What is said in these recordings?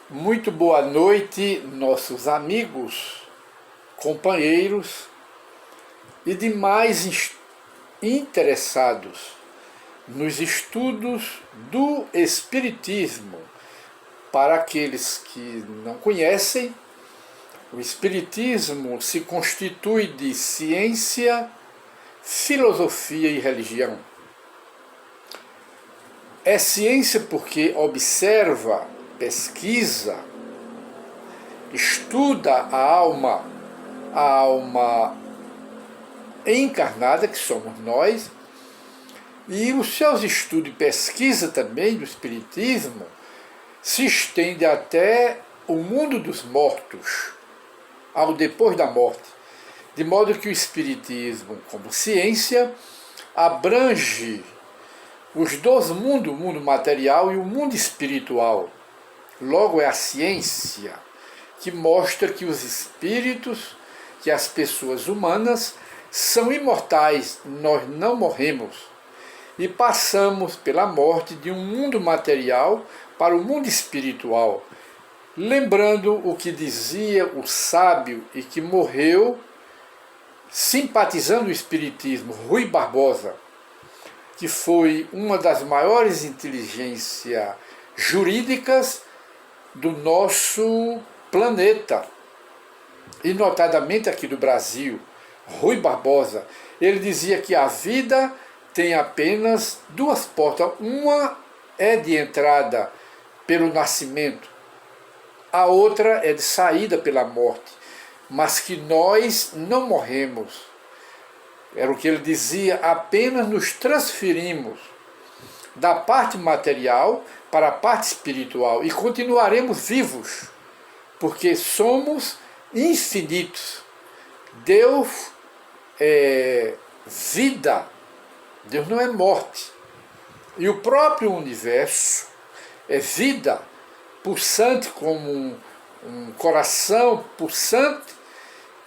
Muito boa noite, nossos amigos, companheiros e demais interessados nos estudos do Espiritismo. Para aqueles que não conhecem, o Espiritismo se constitui de ciência, filosofia e religião. É ciência porque observa, pesquisa, estuda a alma encarnada, que somos nós, e os seus estudos e pesquisa também do Espiritismo se estende até o mundo dos mortos, ao depois da morte, de modo que o Espiritismo, como ciência, abrange os dois mundos, o mundo material e o mundo espiritual. Logo, é a ciência que mostra que os espíritos, que as pessoas humanas são imortais, nós não morremos e passamos pela morte de um mundo material para o mundo espiritual. Lembrando o que dizia o sábio e que morreu simpatizando o espiritismo, Rui Barbosa, que foi uma das maiores inteligências jurídicas do nosso planeta, e notadamente aqui do Brasil. Rui Barbosa, ele dizia que a vida tem apenas duas portas, uma é de entrada pelo nascimento, a outra é de saída pela morte, mas que nós não morremos. Era o que ele dizia, apenas nos transferimos da parte material para a parte espiritual e continuaremos vivos, porque somos infinitos. Deus é vida, Deus não é morte. E o próprio universo é vida, pulsante como um coração pulsante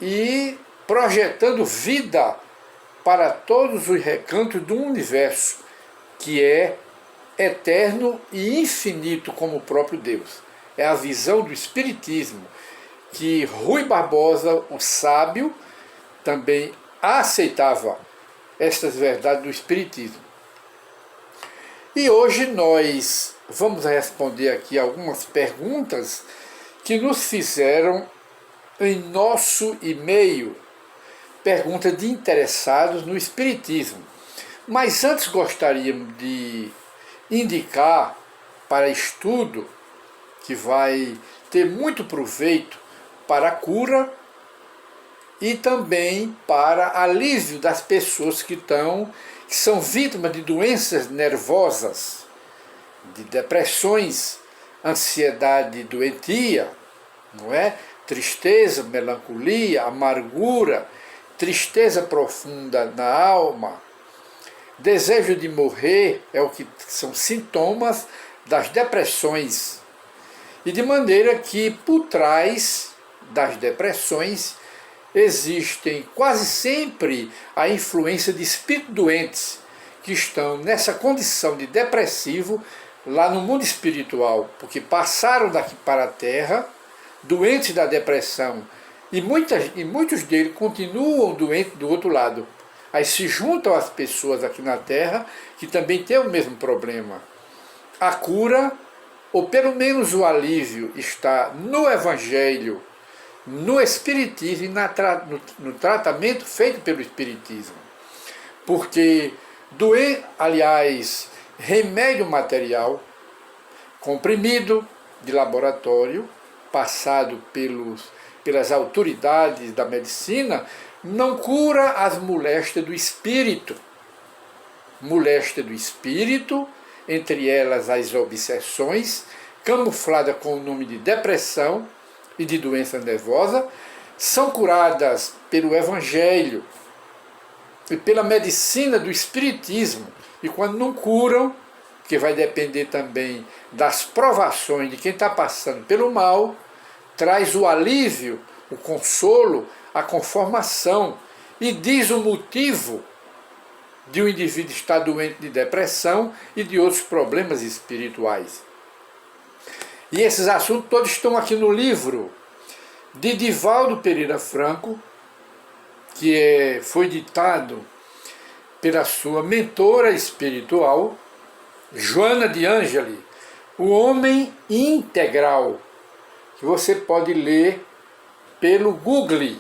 e projetando vida para todos os recantos do universo, que é eterno e infinito como o próprio Deus. É a visão do Espiritismo, que Rui Barbosa, o sábio, também aceitava estas verdades do Espiritismo. E hoje nós vamos responder aqui algumas perguntas que nos fizeram em nosso e-mail, perguntas de interessados no Espiritismo. Mas antes gostaríamos de indicar para estudo que vai ter muito proveito para a cura e também para alívio das pessoas que são vítimas de doenças nervosas, de depressões, ansiedade doentia, não é? Tristeza, melancolia, amargura, tristeza profunda na alma, desejo de morrer, é o que são sintomas das depressões. E de maneira que por trás das depressões existem quase sempre a influência de espíritos doentes que estão nessa condição de depressivo lá no mundo espiritual, porque passaram daqui para a Terra doentes da depressão, e muitos deles continuam doentes do outro lado. Aí se juntam as pessoas aqui na Terra que também têm o mesmo problema. A cura, ou pelo menos o alívio, está no Evangelho, no Espiritismo e no tratamento feito pelo Espiritismo. Porque remédio material, comprimido de laboratório, passado pelas autoridades da medicina, não cura as moléstias do espírito. Moléstia do espírito, entre elas as obsessões, camuflada com o nome de depressão e de doença nervosa, são curadas pelo Evangelho e pela medicina do Espiritismo. E quando não curam, que vai depender também das provações de quem está passando pelo mal, traz o alívio, o consolo, a conformação e diz o motivo de um indivíduo estar doente de depressão e de outros problemas espirituais. E esses assuntos todos estão aqui no livro de Divaldo Pereira Franco, que foi ditado pela sua mentora espiritual, Joana de Ângeli, O Homem Integral, que você pode ler pelo Google.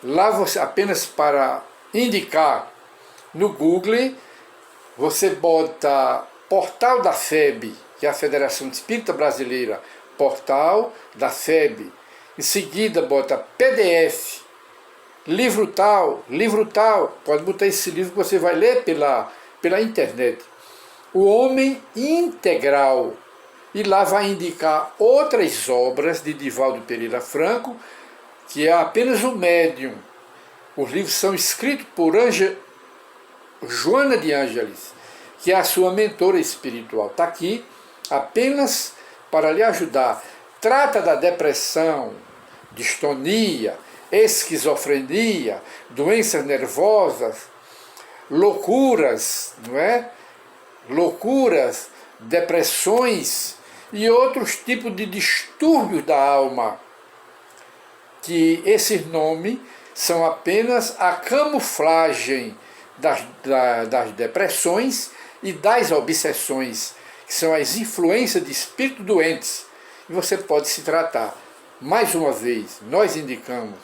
Lá você, apenas para indicar, no Google você bota Portal da FEB, que é a Federação Espírita Brasileira, Portal da FEB. Em seguida bota PDF, livro tal, pode botar esse livro que você vai ler pela internet. O Homem Integral. E lá vai indicar outras obras de Divaldo Pereira Franco, que é apenas o médium. Os livros são escritos por Joana de Ângeles, que é a sua mentora espiritual. Está aqui apenas para lhe ajudar. Trata da depressão, distonia, esquizofrenia, doenças nervosas, loucuras, não é? Loucuras, depressões e outros tipos de distúrbios da alma, que esses nomes são apenas a camuflagem das depressões e das obsessões, que são as influências de espíritos doentes, e você pode se tratar. Mais uma vez, nós indicamos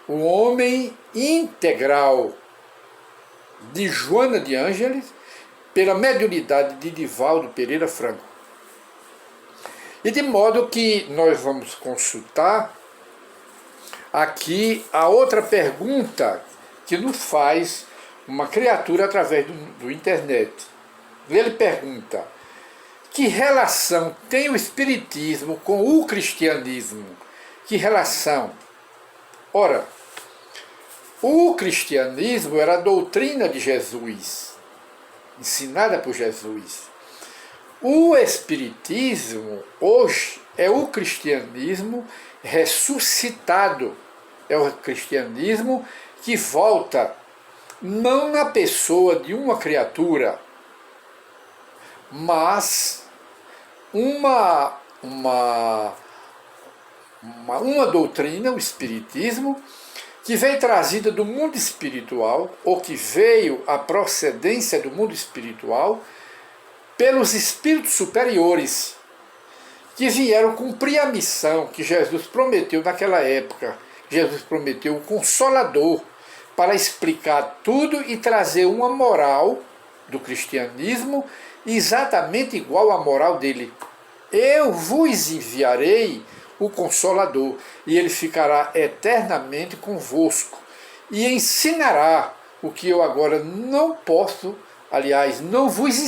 O Homem Integral, de Joana de Ângeles, pela mediunidade de Divaldo Pereira Franco. E de modo que nós vamos consultar aqui a outra pergunta que nos faz uma criatura através do internet. Ele pergunta: que relação tem o Espiritismo com o cristianismo? Que relação? Ora, o cristianismo era a doutrina de Jesus, ensinada por Jesus. O Espiritismo hoje é o cristianismo ressuscitado, é o cristianismo que volta não na pessoa de uma criatura, mas uma doutrina, o Espiritismo, que veio trazida do mundo espiritual, ou que veio a procedência do mundo espiritual, pelos espíritos superiores, que vieram cumprir a missão que Jesus prometeu naquela época. Jesus prometeu o Consolador, para explicar tudo e trazer uma moral do cristianismo exatamente igual à moral dele. Eu vos enviarei o Consolador, e ele ficará eternamente convosco, e ensinará o que eu agora não posso, aliás, não vos